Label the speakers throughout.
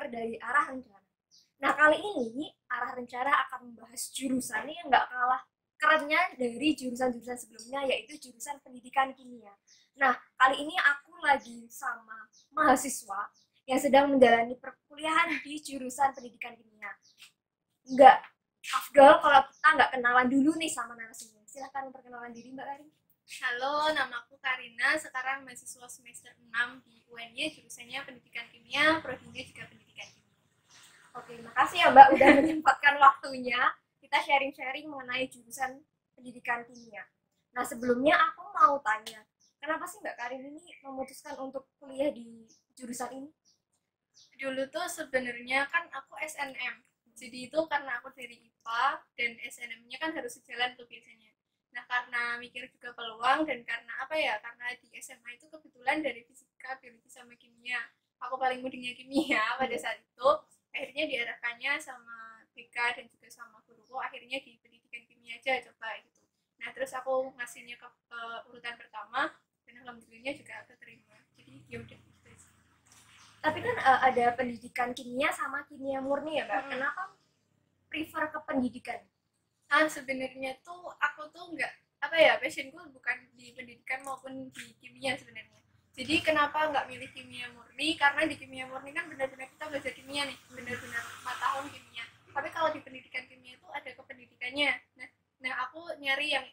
Speaker 1: sumber dari arah rencana. Nah, kali ini arah rencana akan membahas jurusan yang nggak kalah kerennya dari jurusan-jurusan sebelumnya, yaitu jurusan pendidikan kimia. Nah, kali ini aku lagi sama mahasiswa yang sedang menjalani perkuliahan di jurusan pendidikan kimia. Nggak afdol kalau kita nggak kenalan dulu nih sama narasumber. Silahkan memperkenalkan diri, Mbak Karin.
Speaker 2: Halo, namaku Karina, sekarang mahasiswa semester 6 di UNY, jurusannya pendidikan kimia, prodinya juga pendidikan kimia.
Speaker 1: Oke, makasih ya Mbak udah menyempatkan waktunya. Kita sharing-sharing mengenai jurusan pendidikan kimia. Nah, sebelumnya aku mau tanya, kenapa sih Mbak Karin ini memutuskan untuk kuliah di jurusan ini?
Speaker 2: Dulu tuh sebenarnya kan aku SNM, jadi itu karena aku dari IPA dan SNM-nya kan harus sejalan tuh biasanya. Nah, karena mikir juga peluang dan karena karena di SMA itu kebetulan dari fisika, biologi sama kimia, aku paling mudingnya kimia pada saat itu. Akhirnya diarahkannya sama BK dan juga sama guruku, akhirnya di pendidikan kimia aja coba gitu. Nah, terus aku ngasihnya ke urutan pertama dan alhamdulillahnya juga keterima, jadi ya udah gitu.
Speaker 1: Tapi kan ada pendidikan kimia sama kimia murni ya Mbak. Kenapa prefer ke pendidikan?
Speaker 2: Sebenarnya tuh aku tuh nggak passionku bukan di pendidikan maupun di kimia sebenarnya. Jadi kenapa nggak milih kimia murni? Karena di kimia murni kan benar-benar kita belajar kimia nih, benar-benar 4 tahun kimia. Tapi kalau di pendidikan kimia itu ada kependidikannya. Nah aku nyari yang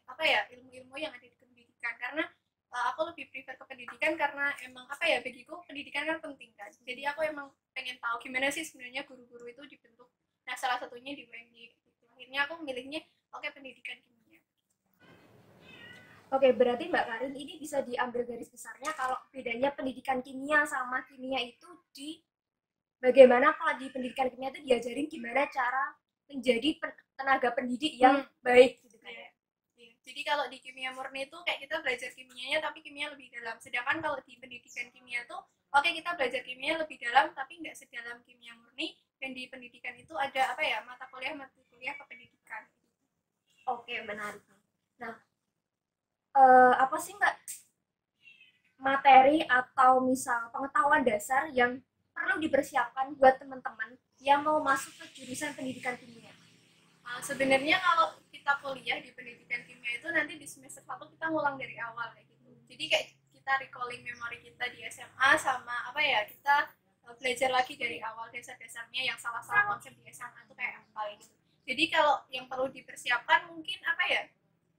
Speaker 2: ilmu-ilmu yang ada di pendidikan karena aku lebih prefer ke pendidikan karena emang bagiku pendidikan kan penting kan. Jadi aku emang pengen tahu gimana sih sebenarnya guru-guru itu dibentuk. Nah, salah satunya di UNY gitu. Akhirnya aku milihnya pendidikan kimia.
Speaker 1: Oke, berarti Mbak Karin ini bisa diambil garis besarnya kalau bedanya pendidikan kimia sama kimia itu di bagaimana kalau di pendidikan kimia itu diajarin gimana cara menjadi tenaga pendidik yang baik gitu kan.
Speaker 2: Yeah. Yeah. Jadi kalau di kimia murni itu kayak kita belajar kimianya tapi kimia lebih dalam. Sedangkan kalau di pendidikan kimia tuh kita belajar kimia lebih dalam tapi nggak sedalam kimia murni, dan di pendidikan itu ada mata kuliah kependidikan.
Speaker 1: Oke, menarik. Nah, apa sih Mbak materi atau misal pengetahuan dasar yang perlu dipersiapkan buat teman-teman yang mau masuk ke jurusan pendidikan kimia?
Speaker 2: Sebenarnya kalau kita kuliah di pendidikan kimia itu nanti di semester 1 kita ngulang dari awal kayak gitu. Jadi kayak kita recalling memori kita di SMA sama kita belajar lagi dari awal dasar-dasarnya yang salah-salah konsep di SMA itu kayak apa gitu. Jadi kalau yang perlu dipersiapkan mungkin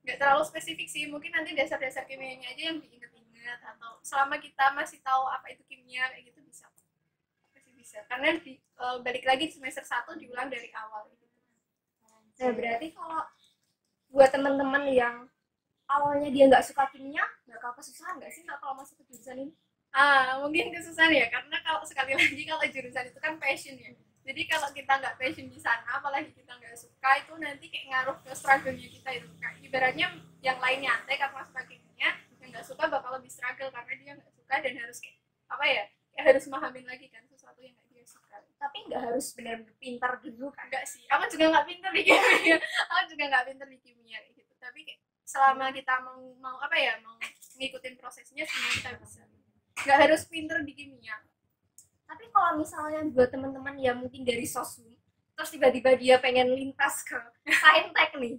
Speaker 2: nggak terlalu spesifik sih, mungkin nanti dasar-dasar kimianya aja yang diingat-ingat, atau selama kita masih tahu apa itu kimia kayak gitu masih bisa karena balik lagi di semester 1 diulang dari awal gitu.
Speaker 1: Nah, berarti kalau buat teman-teman yang awalnya dia nggak suka kimia, bakal kesusahan nggak sih kalau masuk ke jurusan ini?
Speaker 2: Mungkin kesusahan ya, karena kalau sekali lagi kalau jurusan itu kan passion ya. Jadi kalau kita nggak passion di sana, apalagi kita nggak suka, itu nanti kayak ngaruh ke struggle-nya kita itu. Kayak ibaratnya yang lain nyantai karena suka kimia, yang nggak suka bakal lebih struggle karena dia nggak suka dan harus kayak harus memahamin lagi kan sesuatu yang nggak dia suka.
Speaker 1: Tapi nggak harus benar-benar pintar dulu kan?
Speaker 2: Enggak sih, aku juga nggak pintar di kimia. Aku juga nggak pintar di kimia gitu. Tapi kayak selama kita mau mau ngikutin prosesnya, semua kita bisa. Nggak harus pintar di kimia.
Speaker 1: Tapi kalau misalnya buat teman-teman yang mungkin dari sosum, terus tiba-tiba dia pengen lintas ke saintek nih,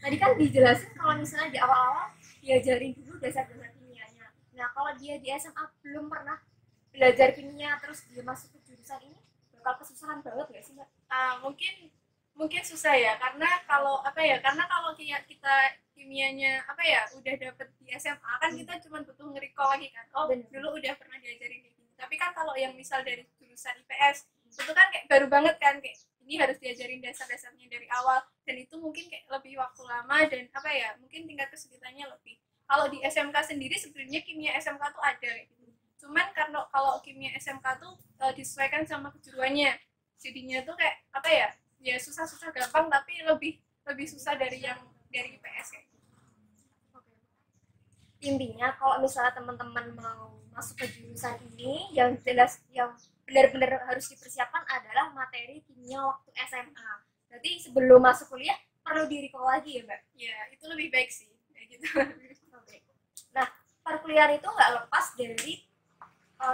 Speaker 1: tadi kan dijelasin kalau misalnya di awal-awal diajarin dulu dasar-dasar kimianya. Nah, kalau dia di SMA belum pernah belajar kimia terus dia masuk ke jurusan ini, bakal kesusahan banget nggak sih Mbak?
Speaker 2: Mungkin susah ya, karena kalau kita kimianya udah dapet di SMA kan kita cuma butuh nge-recall lagi kan, dulu udah pernah diajarin kayak gini. Tapi kan kalau yang misal dari jurusan IPS itu kan kayak baru banget kan, kayak ini harus diajarin dasar-dasarnya dari awal, dan itu mungkin kayak lebih waktu lama dan mungkin tingkat kesulitannya lebih. Kalau di SMK sendiri sebenarnya kimia SMK tuh ada gitu. Cuman karena kalau kimia SMK tuh disesuaikan sama kejuruannya, jadinya tuh kayak ya susah-susah gampang tapi lebih susah dari yang dari IPS kayak gitu.
Speaker 1: Intinya kalau misalnya teman-teman mau masuk ke jurusan ini, yang jelas yang benar-benar harus dipersiapkan adalah materi kimia waktu SMA. Jadi sebelum masuk kuliah perlu di-recall lagi ya Mbak?
Speaker 2: Ya, itu lebih baik sih kayak gitu.
Speaker 1: Nah, perkuliahan itu nggak lepas dari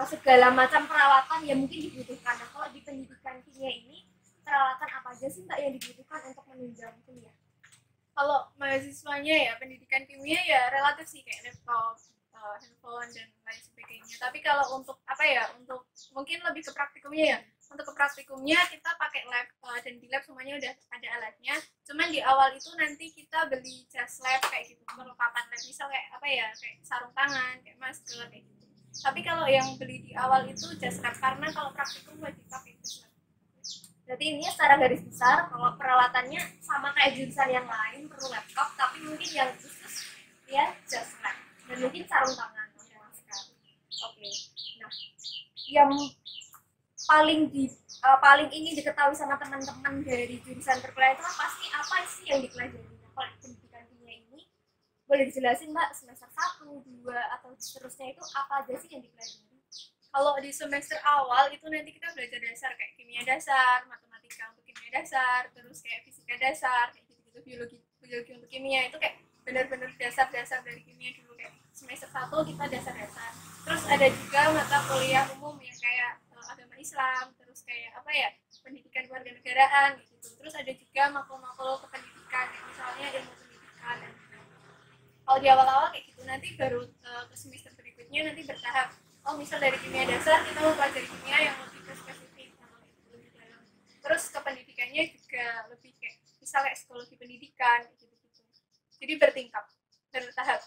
Speaker 1: segala macam peralatan yang mungkin dibutuhkan. Nah, kalau di pendidikan kimia ini peralatan apa aja sih Mbak yang dibutuhkan untuk menunjang kuliah?
Speaker 2: Kalau mahasiswanya ya pendidikan kimia ya relatif sih kayak laptop, handphone dan lain sebagainya. Tapi kalau untuk apa ya, untuk mungkin lebih ke praktikumnya ya. Untuk ke praktikumnya kita pakai lab, dan di lab semuanya udah ada alatnya. Cuman di awal itu nanti kita beli jas lab kayak gitu, perlengkapan lab, misal kayak apa ya, kayak sarung tangan, kayak masker kayak gitu. Tapi kalau yang beli di awal itu jas lab, karena kalau praktikum wajib pakai jas lab.
Speaker 1: Berarti ini secara garis besar kalau peralatannya sama kayak jurusan yang lain, perlu laptop, tapi mungkin yang khusus ya just lab dan mungkin sarung tangan atau masker. Oke. Nah, yang paling ingin diketahui sama teman-teman dari jurusan perkuliahan itu kan pasti apa sih yang dipelajari. Nah, kalau pendidikan kimia ini boleh dijelasin Mbak semester 1, 2 atau seterusnya itu apa aja sih yang dipelajari?
Speaker 2: Kalau di semester awal itu nanti kita belajar dasar kayak kimia dasar, matematika untuk kimia dasar, terus kayak fisika dasar, kayak gitu-gitu, biologi untuk kimia itu kayak benar-benar dasar-dasar dari kimia dulu, kayak semester 1 kita dasar-dasar. Terus ada juga mata kuliah umum yang kayak agama Islam, terus kayak apa ya, pendidikan kewarganegaraan gitu. Terus ada juga makul-makul kependidikan, kayak misalnya ilmu pendidikan. Kalau di awal-awal kayak gitu, nanti baru ke semester berikutnya nanti bertahap. Oh, misal dari kimia dasar kita mau pelajari kimia yang lebih ke spesifik atau lebih dalam. Terus ke pendidikannya juga lebih kayak misal kayak psikologi pendidikan gitu-gitu. Jadi bertingkat, bertahap.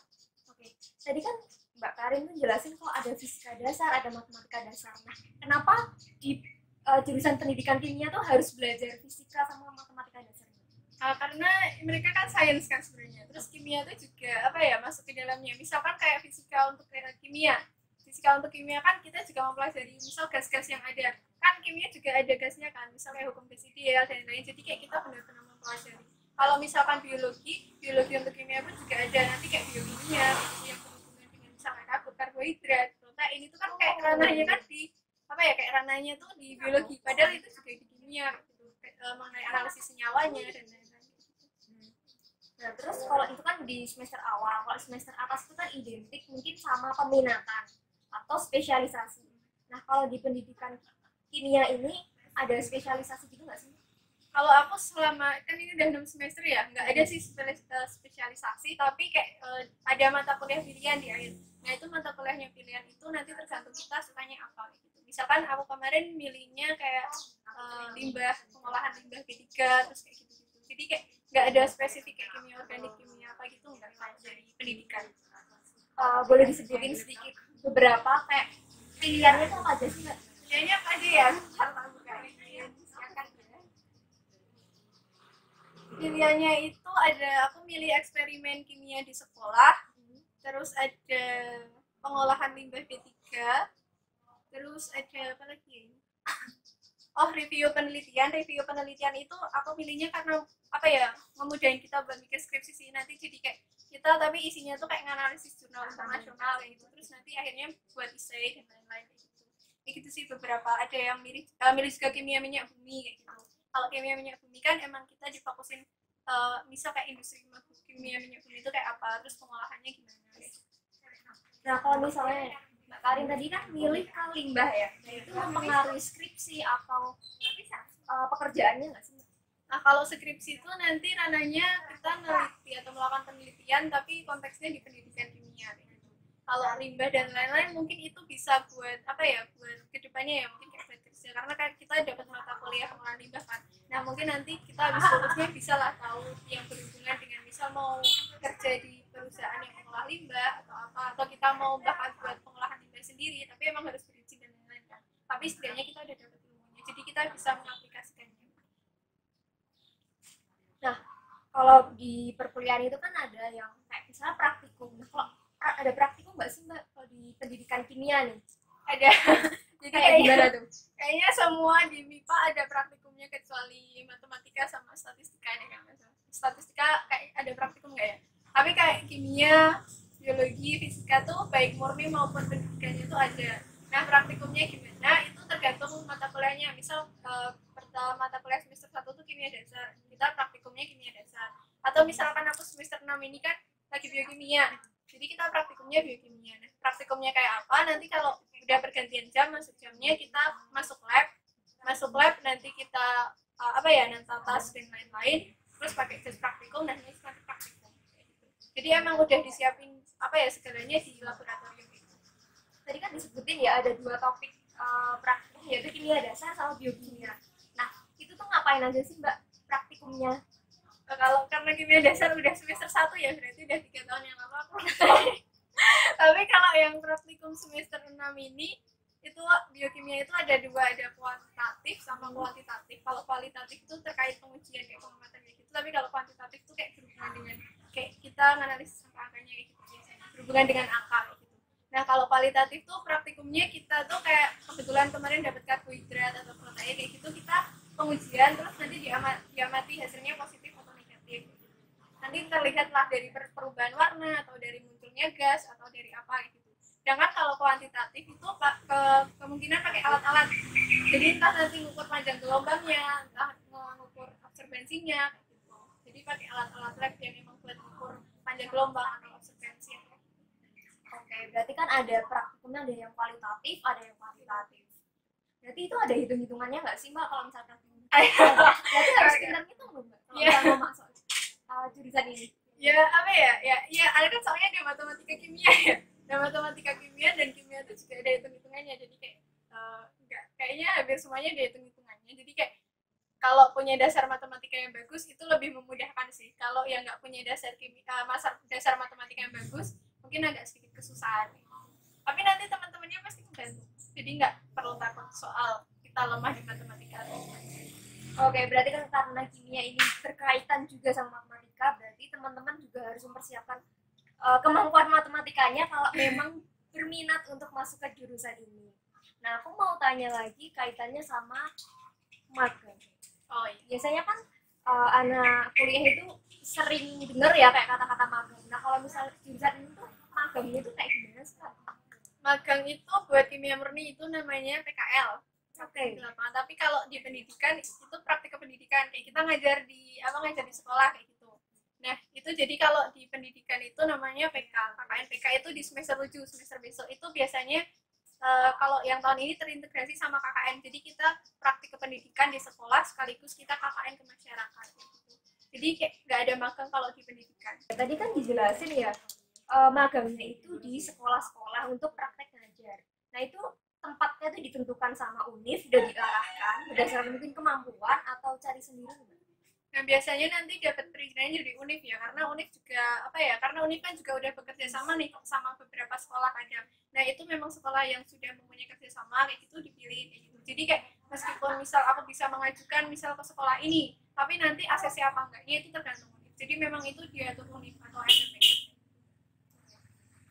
Speaker 1: Oke. Tadi kan Mbak Karin tuh jelasin kalau ada fisika dasar, ada matematika dasar. Nah, kenapa di jurusan pendidikan kimia tuh harus belajar fisika sama matematika dasar?
Speaker 2: Karena mereka kan sains kan sebenarnya. Terus kimia itu juga apa ya, masuk ke dalamnya. Misalkan kayak fisika untuk kimia. Fisika untuk kimia kan kita juga mempelajari misal gas-gas yang ada. Kan kimia juga ada gasnya kan, misalnya hukum gas ideal dan lain-lain. Jadi kayak kita benar-benar mempelajari. Kalau misalkan biologi untuk kimia pun juga ada, nanti kayak biokimia yang berhubungan dengan misalnya karbohidrat, protein itu kan kayak ranahnya kan di apa ya, kayak ranahnya tuh di biologi, padahal itu juga di kimia gitu, mengenai analisis senyawanya dan lain-lain.
Speaker 1: Nah, terus kalau itu kan di semester awal, kalau semester atas itu kan identik mungkin sama peminatan atau spesialisasi. Nah, kalau di pendidikan kimia ini ada spesialisasi gitu nggak sih?
Speaker 2: Kalau aku selama kan ini udah 6 semester ya, nggak ada sih spesialisasi, tapi kayak ada mata kuliah pilihan di akhir. Nah itu mata kuliahnya pilihan itu nanti tergantung kita sukanya apa gitu. Misalkan aku kemarin milihnya kayak limbah, pengolahan limbah B3, terus kayak gitu-gitu. Jadi kayak nggak ada spesifik kayak kimia organik, kimia apa gitu, nggak dari pendidikan.
Speaker 1: Boleh disebutin sedikit beberapa kayak pilihannya tuh apa aja sih Mbak?
Speaker 2: Pilihannya apa aja ya? Pilihannya itu ada, aku milih eksperimen kimia di sekolah, terus ada pengolahan limbah B3, terus ada apa lagi? Oh, review penelitian itu aku pilihnya karena apa ya, memudahin kita buat bikin skripsi sih nanti. Jadi kayak kita tapi isinya tuh kayak nganalisis jurnal internasional kayak gitu, terus nanti akhirnya buat essay dan lain-lain kayak gitu sih. Beberapa ada yang milih juga kimia minyak bumi kayak gitu. Kalau kimia minyak bumi kan emang kita difokusin misal kayak industri kimia minyak bumi itu kayak apa, terus pengolahannya gimana gitu.
Speaker 1: Nah, kalau misalnya Mbak Karin tadi kan milih ke limbah ya, nah itu mempengaruhi skripsi atau pekerjaannya nggak sih?
Speaker 2: Nah, kalau skripsi itu nanti ranahnya kita meneliti atau melakukan penelitian, tapi konteksnya di pendidikan kimia gitu. Kalau limbah dan lain-lain mungkin itu bisa buat apa ya, buat kedepannya ya, mungkin kayak buat kerja, karena kan kita dapat mata kuliah pengolahan limbah kan. Nah mungkin nanti kita habis lulusnya bisa lah tahu yang berhubungan dengan misal mau kerja di perusahaan yang mengolah limbah atau apa, atau kita mau bahkan buat pengolahan limbah sendiri, tapi emang harus berizin dan lain-lain kan. Tapi setidaknya kita udah dapat ilmunya, jadi kita bisa mengaplikasikannya.
Speaker 1: Nah, kalau di perkuliahan itu kan ada yang kayak misalnya praktikum. Nah, kalau ada praktikum nggak sih Mbak kalau di pendidikan kimia nih?
Speaker 2: Ada. Jadi kayak gimana tuh? Kayaknya semua di MIPA ada praktikumnya kecuali matematika sama statistika deh kan. Statistika kayak ada praktikum nggak ya? Tapi kayak kimia, biologi, fisika tuh baik murni maupun pendidikannya tuh ada. Nah praktikumnya gimana? Itu tergantung mata kuliahnya. Misal mata kuliah semester 1 tuh kimia dasar, kita praktikumnya kimia dasar. Atau misalkan aku semester 6 ini kan lagi biokimia, jadi kita praktikumnya biokimia. Nah, praktikumnya kayak apa? Nanti kalau udah pergantian jam, masuk jamnya kita masuk lab nanti kita nanta tas dan lain-lain, terus pakai jas praktikum dan nanti praktikum. Jadi emang udah disiapin segalanya di laboratorium itu.
Speaker 1: Tadi kan disebutin ya ada 2 topik praktikum, yaitu kimia dasar sama biokimia. Nah itu tuh ngapain aja sih Mbak praktikumnya?
Speaker 2: Kalau karena kimia dasar udah semester 1 ya berarti udah 3 tahun yang lalu aku tapi kalau yang praktikum semester 6 ini itu biokimia itu ada 2, ada kuantitatif sama kualitatif. Kalau kualitatif itu terkait pengujian kayak pengamatan kayak gitu, tapi kalau kuantitatif itu kayak berhubungan dengan kayak kita menganalisis angka-angkanya kayak gitu biasanya, berhubungan dengan angka kayak gitu. Nah kalau kualitatif tuh praktikumnya kita tuh kayak kebetulan kemarin dapat karbohidrat atau protein kayak gitu, kita pengujian terus nanti diamati hasilnya positif atau negatif. Nanti terlihatlah dari perubahan warna atau dari munculnya gas atau dari apa gitu. Sedangkan kalau kuantitatif itu kemungkinan pakai alat-alat. Jadi entah nanti ngukur panjang gelombangnya, entah mengukur absorbensinya gitu. Jadi pakai alat-alat lab yang memang buat ngukur panjang gelombang atau absorbensi.
Speaker 1: Oke, berarti kan ada praktikumnya, ada yang kualitatif, ada yang kuantitatif. Berarti itu ada hitung-hitungannya nggak sih Mbak kalau misalkan berarti harus pintar ngitung loh Mbak kalau mau masuk jurusan ini.
Speaker 2: Ya ada kan soalnya ada matematika kimia ya. Ada matematika kimia dan kimia itu juga ada hitung-hitungannya. Jadi kayak kayaknya hampir semuanya ada hitung-hitungannya. Jadi kayak kalau punya dasar matematika yang bagus itu lebih memudahkan sih. Kalau yang nggak punya dasar dasar matematika yang bagus mungkin agak sedikit kesusahan. Tapi nanti teman-temannya pasti membantu. Jadi nggak perlu takut soal kita lemah di matematika.
Speaker 1: Oke, berarti kan karena kimia ini berkaitan juga sama matematika, berarti teman-teman juga harus mempersiapkan kemampuan matematikanya kalau memang berminat untuk masuk ke jurusan ini. Nah, aku mau tanya lagi kaitannya sama magang.
Speaker 2: Oh iya.
Speaker 1: Biasanya kan anak kuliah itu sering dengar ya kayak kata-kata magang. Nah, kalau misalnya jurusan ini tuh magangnya itu kayak gimana sih?
Speaker 2: Magang itu buat kimia murni itu namanya PKL.
Speaker 1: Oke.
Speaker 2: Tapi kalau di pendidikan itu praktik pendidikan, kayak kita ngajar di sekolah kayak gitu. Nah itu jadi kalau di pendidikan itu namanya PK. KKN PK itu di semester 7, semester besok itu biasanya kalau yang tahun ini terintegrasi sama KKN. Jadi kita praktik pendidikan di sekolah sekaligus kita KKN ke masyarakat. Gitu. Jadi kayak nggak ada magang kalau di pendidikan.
Speaker 1: Tadi kan dijelasin ya magangnya itu di sekolah-sekolah untuk praktek ngajar. Nah itu tempatnya tuh ditentukan sama UNIF, udah diarahkan berdasarkan mungkin kemampuan atau cari sendiri.
Speaker 2: Nah biasanya nanti dapat perizinannya dari UNIF ya, karena UNIF juga karena UNIF kan juga udah bekerja sama nih sama beberapa sekolah kadang. Nah itu memang sekolah yang sudah mempunyai kerjasama kayak gitu dipilih kayak gitu. Jadi kayak meskipun misal aku bisa mengajukan misal ke sekolah ini, tapi nanti ACC apa enggaknya itu tergantung UNIF. Jadi memang itu diatur UNIF atau SNPM.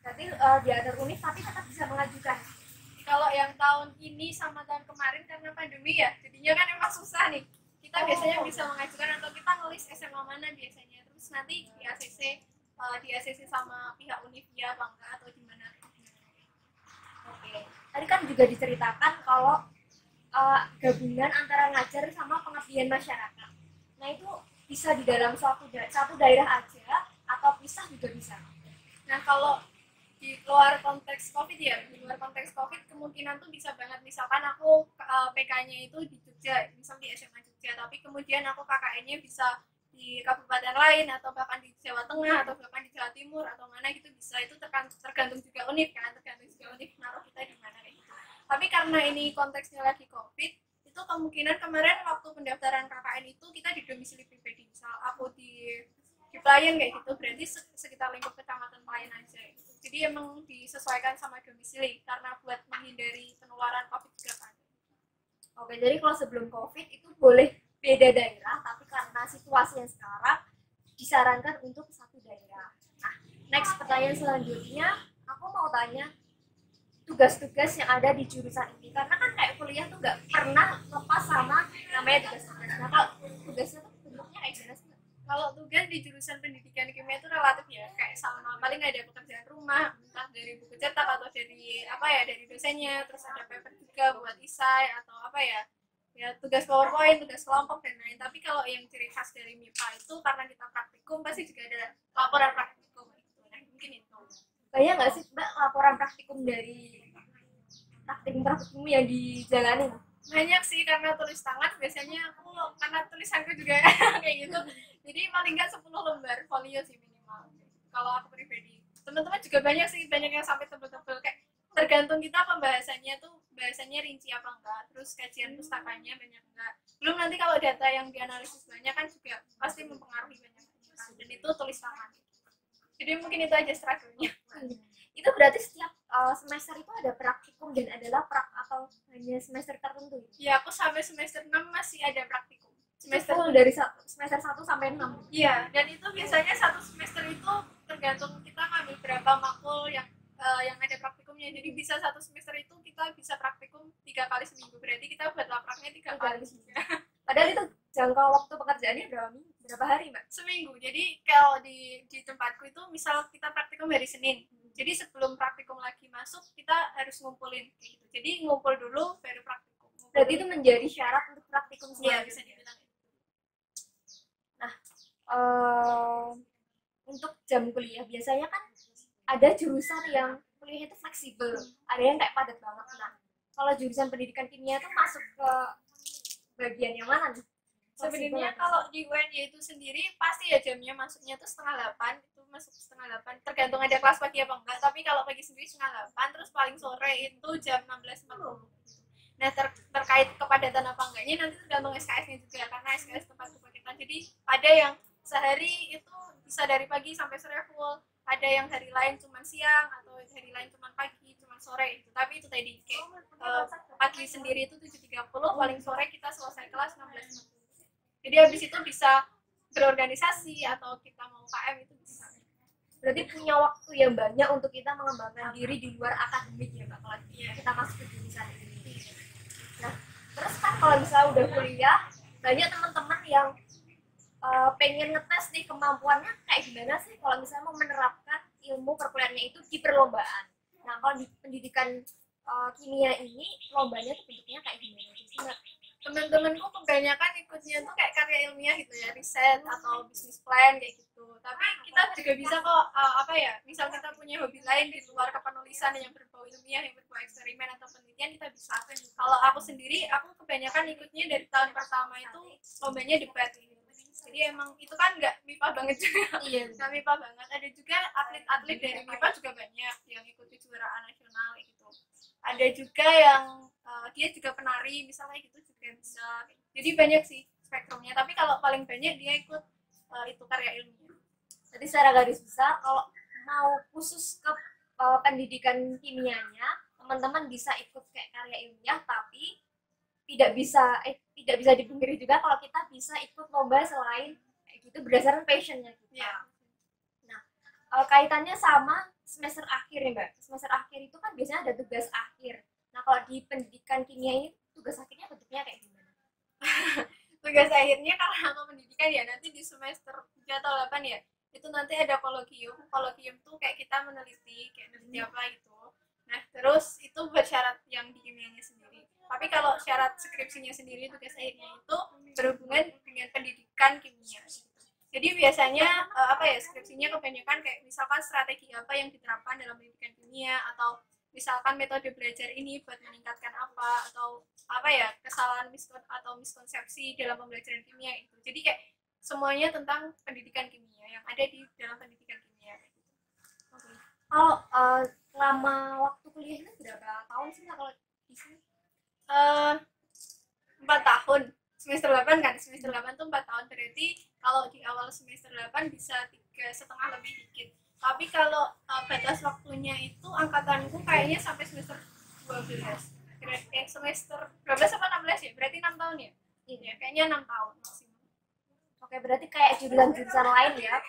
Speaker 1: Berarti diatur UNIF tapi tetap bisa mengajukan.
Speaker 2: Kalau yang tahun ini sama tahun kemarin karena pandemi ya, jadinya kan emang susah nih. Kita biasanya bisa mengajukan atau kita ngelis SMA mana biasanya, terus nanti di ACC sama pihak UNIF ya bangga atau gimana.
Speaker 1: Oke. Tadi kan juga diceritakan kalau gabungan antara ngajar sama pengabdian masyarakat. Nah itu bisa di dalam satu daerah aja atau pisah juga bisa.
Speaker 2: Nah kalau di luar konteks COVID ya, di luar konteks COVID kemungkinan tuh bisa banget misalkan aku PK-nya itu di Jogja, misal di SMA Jogja, tapi kemudian aku KKN-nya bisa di kabupaten lain atau bahkan di Jawa Tengah atau bahkan di Jawa Timur atau mana gitu bisa. Itu tergantung juga UNIF kan, tergantung juga UNIF naruh kita di mana kayak gitu. Tapi karena ini konteksnya lagi COVID, itu kemungkinan kemarin waktu pendaftaran KKN itu kita di domisili pribadi, misal aku di Pelayan kayak gitu, berarti sekitar lingkup kecamatan Pelayan aja gitu. Jadi emang disesuaikan sama domisili karena buat menghindari penularan COVID juga kan.
Speaker 1: Oke, jadi kalau sebelum COVID itu boleh beda daerah, tapi karena situasinya sekarang disarankan untuk satu daerah. Nah, next pertanyaan selanjutnya, aku mau tanya tugas-tugas yang ada di jurusan ini, karena kan kayak kuliah tuh nggak pernah lepas sama namanya tugas-tugas. Nah, kalau tugasnya tuh bentuknya kayak gimana sih?
Speaker 2: Kalau tugas di jurusan pendidikan kimia itu relatif ya kayak sama, paling ada pekerjaan rumah entah dari buku cetak atau dari dari dosennya, terus ada paper juga buat esai atau tugas PowerPoint, tugas kelompok dan lain. Tapi kalau yang ciri khas dari MIPA itu karena kita praktikum pasti juga ada laporan praktikum gitu. Nah mungkin itu
Speaker 1: banyak nggak sih Mbak laporan praktikum dari praktikum yang dijalani?
Speaker 2: Banyak sih, karena tulis tangan biasanya aku, karena tulisanku juga kayak gitu, jadi paling nggak 10 lembar folio sih minimal kalau aku pribadi. Teman-teman juga banyak sih, banyak yang sampai tebel-tebel, kayak tergantung kita pembahasannya tuh bahasanya rinci apa enggak, terus kajian pustakanya banyak enggak, belum nanti kalau data yang dianalisis banyak kan juga pasti mempengaruhi banyak kan, dan itu tulis tangan. Jadi mungkin itu aja struggle-nya.
Speaker 1: Itu berarti setiap semester itu ada praktikum dan adalah atau hanya semester tertentu?
Speaker 2: Ya, aku sampai semester 6 masih ada praktikum.
Speaker 1: Semester full dari semester 1 sampai 6?
Speaker 2: Iya, dan itu biasanya satu semester itu tergantung kita ngambil berapa makul yang ada praktikumnya. Jadi bisa satu semester itu kita bisa praktikum 3 kali seminggu. Berarti kita buat lapraknya 3 kali seminggu.
Speaker 1: Padahal itu jangka waktu pekerjaannya berapa hari, Mbak?
Speaker 2: Seminggu. Jadi kalau di tempatku itu misal kita praktikum hari Senin. Jadi sebelum praktikum lagi masuk kita harus ngumpulin kayak gitu. Jadi ngumpul dulu baru praktikum.
Speaker 1: Berarti itu menjadi syarat untuk praktikum
Speaker 2: selanjutnya. Iya, bisa dibilang.
Speaker 1: Nah, untuk jam kuliah biasanya kan ada jurusan yang kuliahnya itu fleksibel, ada yang kayak padat banget. Nah, kalau jurusan pendidikan kimia itu masuk ke bagian yang mana nih?
Speaker 2: Sebenarnya kalau di UNY itu sendiri pasti ya jamnya masuknya tuh 7:30, itu masuk 7:30, tergantung ada kelas pagi apa enggak. Tapi kalau pagi sendiri 7:30, terus paling sore itu jam 16.40. Nah, terkait kepadatan apa enggaknya nanti tergantung SKS-nya juga, karena SKS tempat kepaketan. Jadi ada yang sehari itu bisa dari pagi sampai sore full, ada yang hari lain cuma siang, atau hari lain cuma pagi, cuma sore itu. Tapi itu tadi kayak pagi sendiri itu 7.30, paling sore kita selesai kelas 16.40. Jadi habis itu bisa berorganisasi atau kita mau KM itu bisa.
Speaker 1: Berarti punya waktu yang banyak untuk kita mengembangkan diri di luar akademik ya Mbak, kalau kita masuk ke jurusan ini. Nah, terus kan kalau misalnya udah kuliah, banyak teman-teman yang pengen ngetes nih kemampuannya kayak gimana sih kalau misalnya mau menerapkan ilmu perkuliahannya itu di perlombaan. Nah, kalau di pendidikan kimia ini lombanya tuh bentuknya kayak gimana sih Mbak?
Speaker 2: Teman-temanku kebanyakan ikutnya tuh kayak karya ilmiah gitu ya, riset atau bisnis plan kayak gitu. Tapi kita juga bisa kok misal kita punya hobi lain di luar kepenulisan yang berbau ilmiah, yang berbau eksperimen atau penelitian, kita bisa. Kalau aku sendiri, aku kebanyakan ikutnya dari tahun pertama itu lombanya debat. Jadi emang itu kan nggak MIPA banget juga.
Speaker 1: Iya.
Speaker 2: Nggak MIPA banget. Ada juga atlet-atlet dari MIPA juga banyak yang ikut kejuaraan nasional gitu. Ada juga yang dia juga penari misalnya gitu juga bisa. Jadi banyak sih spektrumnya. Tapi kalau paling banyak dia ikut itu karya ilmiah.
Speaker 1: Jadi secara garis besar kalau mau khusus ke pendidikan kimianya, teman-teman bisa ikut kayak karya ilmiah, tapi tidak bisa dipungkiri juga kalau kita bisa ikut lomba selain kayak gitu berdasarkan passionnya kita.
Speaker 2: Yeah.
Speaker 1: Nah, kaitannya sama semester akhir ya Mbak. Semester akhir itu kan biasanya ada tugas akhir. Nah, kalau di pendidikan kimia ini tugas akhirnya bentuknya kayak gimana?
Speaker 2: Tugas akhirnya karena aku pendidikan ya, nanti di semester 3 atau 8 ya, itu nanti ada kolokium. Kolokium tuh kayak kita meneliti, kayak meneliti apa gitu. Nah, terus itu buat syarat yang di kimianya sendiri. Tapi kalau syarat skripsinya sendiri, tugas akhirnya itu berhubungan dengan pendidikan kimia. Jadi biasanya skripsinya kebanyakan kayak misalkan strategi apa yang diterapkan dalam pendidikan kimia, atau misalkan metode belajar ini buat meningkatkan apa, atau kesalahan atau miskonsepsi dalam pembelajaran kimia itu. Jadi kayak semuanya tentang pendidikan kimia yang ada di dalam pendidikan kimia.
Speaker 1: Okay. Kalau selama waktu kuliahnya berapa tahun sih kalau di sini?
Speaker 2: 4 tahun. Semester 8 kan, semester 8 tuh 4 tahun, berarti kalau di awal semester 8 bisa 3,5 lebih dikit. Tapi kalau batas waktunya itu angkatanku kayaknya sampai semester 12. Semester 12 apa 16 ya? Berarti 6 tahun ya? Iya, kayaknya 6 tahun maksimum.
Speaker 1: Oke, berarti kayak jurusan-jurusan lain ya,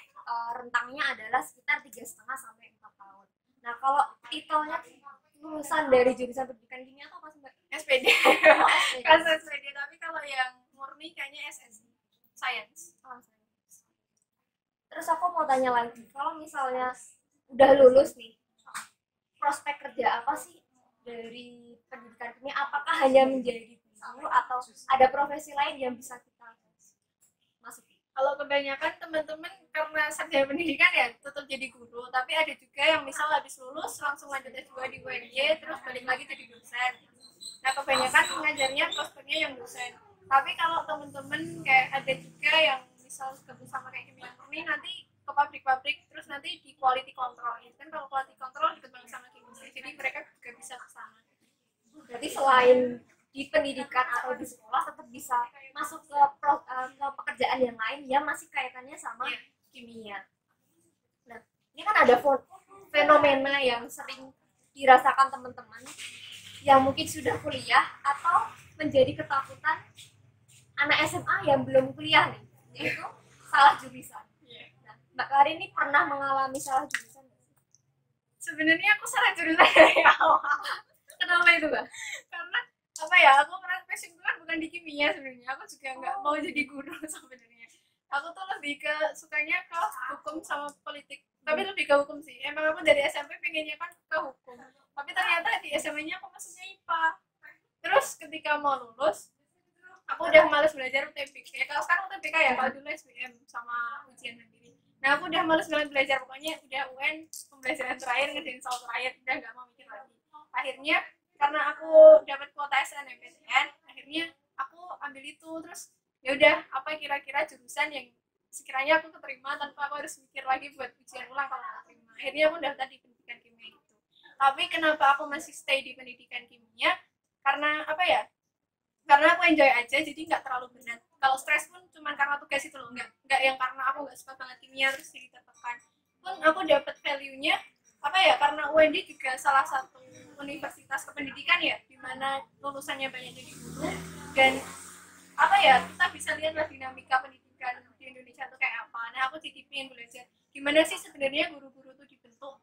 Speaker 1: rentangnya adalah sekitar 3,5 sampai 4 tahun. Nah, kalau titelnya lulusan dari jurusan pendidikan kimia atau apa sih Mbak?
Speaker 2: SPD. Kan SPD, tapi kalau yang murni kayaknya SSI, Science.
Speaker 1: Terus aku mau tanya lagi, kalau misalnya udah lulus nih, prospek kerja apa sih dari pendidikan kimia? Apakah hanya menjadi guru atau ada profesi lain yang bisa kita masuki?
Speaker 2: Kalau kebanyakan teman-teman karena sarjana pendidikan ya tetap jadi guru, tapi ada juga yang misal habis lulus langsung lanjut S2 di UNJ terus balik lagi jadi dosen. Nah kebanyakan pengajarnya prospeknya yang dosen. Tapi kalau teman-teman kayak ada juga yang misal gabung sama kayak kimia murni nanti ke pabrik-pabrik terus nanti di quality control. Itu kan kalau quality control deket banget sama kimia, jadi mereka juga bisa ke sana.
Speaker 1: Berarti selain di pendidikan atau di sekolah tetap bisa masuk ke pekerjaan yang lain yang masih kaitannya sama kimia. Nah, ini kan ada fenomena yang sering dirasakan teman-teman yang mungkin sudah kuliah atau menjadi ketakutan anak SMA yang belum kuliah nih, yaitu salah jurusan. Nah, Mbak Karin ini pernah mengalami salah jurusan?
Speaker 2: Sebenarnya aku salah jurusan dari awal.
Speaker 1: Kenapa itu, Mbak?
Speaker 2: Karena apa ya, aku ngerasa passion gue kan bukan di kimia sebenarnya, aku juga nggak mau jadi guru sebenarnya. Aku tuh lebih ke sukanya ke hukum sama politik, tapi lebih ke hukum sih. Emang aku dari SMP pengennya kan ke hukum, tapi ternyata di SMA-nya aku masuknya IPA. Terus ketika mau lulus aku udah males belajar UTBK. Kalau sekarang UTBK ya, kalau dulu SBM sama ujian mandiri. Nah aku udah males banget belajar, pokoknya udah UN pembelajaran terakhir, ngerjain soal terakhir, udah nggak mau mikir lagi. Akhirnya karena aku dapat kuota SNMPTN, akhirnya aku ambil itu. Terus ya udah, apa kira-kira jurusan yang sekiranya aku keterima tanpa aku harus mikir lagi buat ujian ulang kalau nggak terima. Akhirnya aku daftar di pendidikan kimia itu. Tapi kenapa aku masih stay di pendidikan kimia? Karena apa ya, karena aku enjoy aja, jadi nggak terlalu berat. Kalau stres pun cuma karena tugas itu loh, nggak yang karena aku nggak suka banget kimia terus jadi tertekan. Pun aku dapat value-nya apa ya, karena UND juga salah satu universitas kependidikan ya, dimana lulusannya banyak jadi guru, dan apa ya, kita bisa lihat lah dinamika pendidikan di Indonesia tuh kayak apa. Nah aku jadi pengen belajar gimana sih sebenarnya guru-guru tuh dibentuk,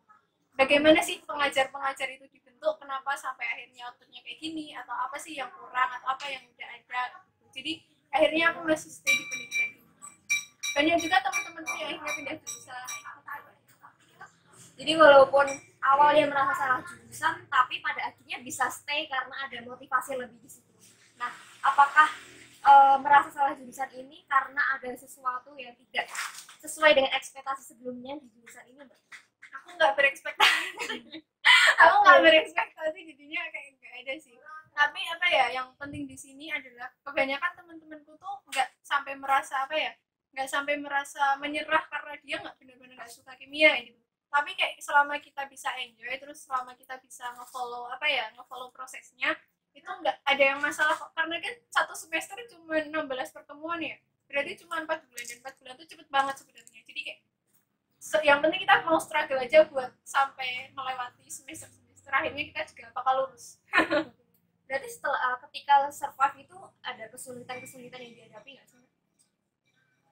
Speaker 2: bagaimana sih pengajar-pengajar itu dibentuk, kenapa sampai akhirnya outputnya kayak gini, atau apa sih yang kurang, atau apa yang udah ada gitu. Jadi akhirnya aku masih stay di pendidikan ini. Banyak juga teman-temanku yang akhirnya pindah jurusan.
Speaker 1: Jadi walaupun awalnya merasa salah jurusan, tapi pada akhirnya bisa stay karena ada motivasi lebih di situ. Nah, apakah merasa salah jurusan ini karena ada sesuatu yang tidak sesuai dengan ekspektasi sebelumnya di jurusan ini, Mbak?
Speaker 2: Aku nggak berekspektasi. Aku nggak berekspektasi, jadinya kayak nggak ada sih. Tapi apa ya, yang penting di sini adalah kebanyakan teman-temanku tuh nggak sampai merasa apa ya, nggak sampai merasa menyerah karena dia nggak benar-benar nggak suka kimia gitu. Tapi kayak selama kita bisa enjoy, terus selama kita bisa ngefollow apa ya, ngefollow prosesnya, itu nggak ada yang masalah kok. Karena kan satu semester cuma 16 pertemuan ya, berarti cuma 4 bulan, dan 4 bulan itu cepet banget sebenarnya. Jadi kayak yang penting kita mau struggle aja buat sampai melewati semester akhirnya kita juga bakal lulus.
Speaker 1: Berarti setelah ketika survive itu ada kesulitan-kesulitan yang dihadapi nggak sih?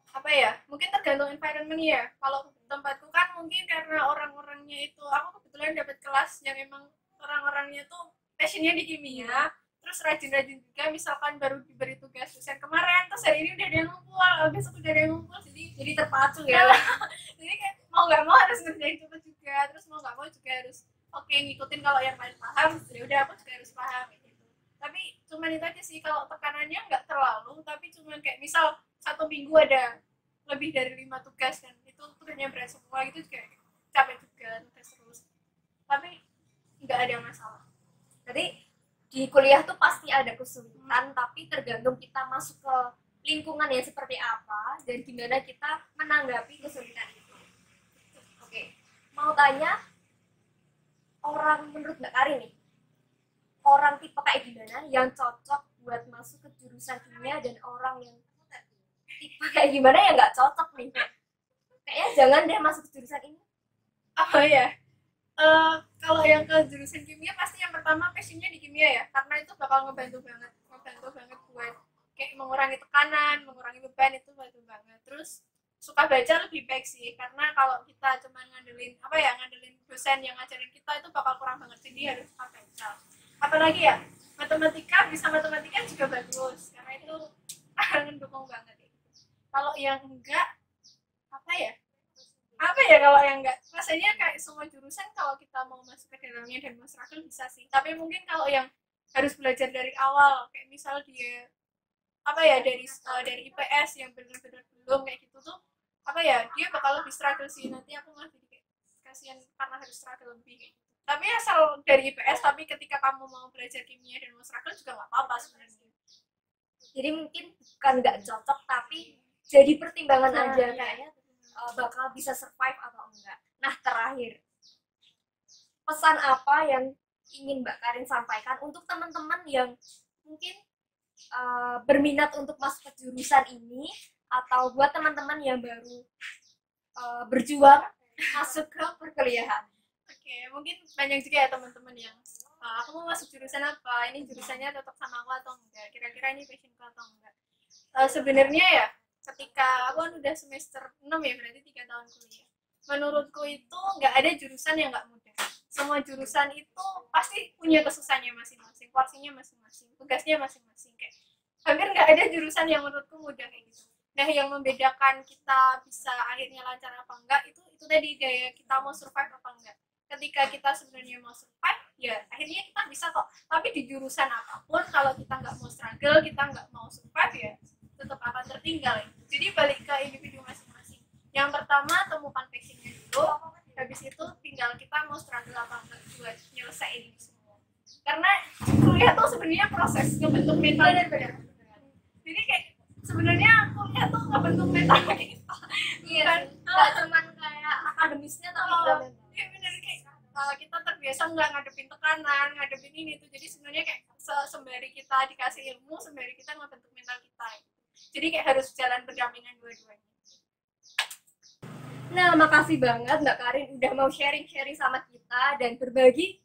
Speaker 2: Apa ya, mungkin tergantung environment ya. Kalau tempatku kan mungkin karena orang-orangnya itu, aku kebetulan dapat kelas yang emang orang-orangnya tuh passionnya di kimia, terus rajin-rajin juga. Misalkan baru diberi tugas dosen kemarin, terus hari ini udah ada yang ngumpul, besok udah ada yang ngumpul, jadi
Speaker 1: terpacu ya.
Speaker 2: Jadi kayak mau nggak mau harus ngerjain cepet juga, terus mau nggak mau juga harus oke ngikutin kalau yang lain paham, ya udah aku juga harus paham gitu. Tapi cuman itu aja sih, kalau tekanannya nggak terlalu, tapi cuman kayak misal satu minggu ada lebih dari 5 tugas dan itu tugasnya berat semua, itu juga capek juga tugas terus. Tapi nggak ada masalah.
Speaker 1: Jadi di kuliah tuh pasti ada kesulitan, tapi tergantung kita masuk ke lingkungan yang seperti apa dan gimana kita menanggapi kesulitan itu. Oke, mau tanya, orang menurut Mbak Karin nih, orang tipe kayak gimana yang cocok buat masuk ke jurusan kimia, dan orang yang tipe kayak gimana yang nggak cocok nih? Kayaknya jangan deh masuk ke jurusan ini.
Speaker 2: Oh ya, kalau yang ke jurusan kimia pasti yang pertama passionnya di kimia ya, karena itu bakal ngebantu banget buat kayak mengurangi tekanan, mengurangi beban, itu bantu banget. Terus suka baca lebih baik sih, karena kalau kita cuma ngandelin apa ya, ngandelin dosen yang ngajarin kita itu bakal kurang banget, jadi harus suka baca. Apalagi ya, bisa matematika juga bagus, karena itu mendukung banget ya. Kalau yang enggak, kalau yang enggak, rasanya kayak semua jurusan kalau kita mau masuk ke dalamnya dan masyarakat bisa sih. Tapi mungkin kalau yang harus belajar dari awal, kayak misal dia apa ya dari IPS yang benar-benar belum kayak gitu tuh apa ya dia bakal lebih struggle sih. Nanti aku malah jadi kayak kasihan karena harus struggle lebih kayak gitu. Tapi asal dari IPS, tapi ketika kamu mau belajar kimia dan mau struggle juga nggak apa-apa sebenarnya.
Speaker 1: Jadi mungkin bukan nggak cocok tapi jadi pertimbangan aja kayaknya bakal bisa survive atau enggak. Nah terakhir, pesan apa yang ingin Mbak Karin sampaikan untuk teman-teman yang mungkin berminat untuk masuk ke jurusan ini, atau buat teman-teman yang baru berjuang masuk ke perkuliahan?
Speaker 2: Oke, mungkin banyak juga ya teman-teman yang aku mau masuk jurusan apa, ini jurusannya cocok sama aku atau enggak, kira-kira ini passionku atau enggak. Sebenarnya ya ketika aku kan udah semester 6 ya, berarti 3 tahun kuliah, menurutku itu nggak ada jurusan yang nggak mudah. Semua jurusan itu pasti punya kesusahannya masing-masing, porsinya masing-masing, tugasnya masing-masing. Kayak hampir nggak ada jurusan yang menurutku mudah kayak gitu. Nah, yang membedakan kita bisa akhirnya lancar apa enggak itu tadi daya kita mau survive apa enggak. Ketika kita sebenarnya mau survive, ya akhirnya kita bisa kok. Tapi di jurusan apapun, kalau kita nggak mau struggle, kita nggak mau survive, ya tetap akan tertinggal. Jadi balik ke individu masing-masing. Yang pertama, temukan passionnya dulu. Habis itu tinggal kita mau struggle apa enggak buat nyelesain ini semua. Karena kuliah tuh sebenarnya proses ngebentuk mental. Jadi kayak sebenarnya kuliah tuh ngebentuk mental kita.
Speaker 1: Iya, nggak cuman kayak akademisnya tapi juga mental.
Speaker 2: Iya bener, kayak kita terbiasa nggak ngadepin tekanan, ngadepin ini tuh. Jadi sebenarnya kayak sembari kita dikasih ilmu, sembari kita ngebentuk mental kita. Jadi kayak harus jalan berdampingan dua-duanya.
Speaker 1: Nah, makasih banget Mbak Karin udah mau sharing-sharing sama kita dan berbagi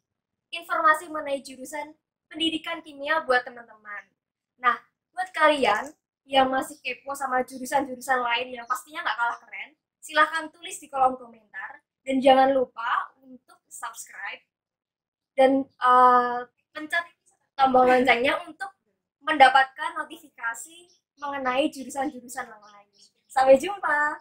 Speaker 1: informasi mengenai jurusan pendidikan kimia buat teman-teman. Nah, buat kalian yang masih kepo sama jurusan-jurusan lain yang pastinya nggak kalah keren, silahkan tulis di kolom komentar. Dan jangan lupa untuk subscribe dan pencet tombol loncengnya untuk mendapatkan notifikasi mengenai jurusan-jurusan yang lain. Sampai jumpa!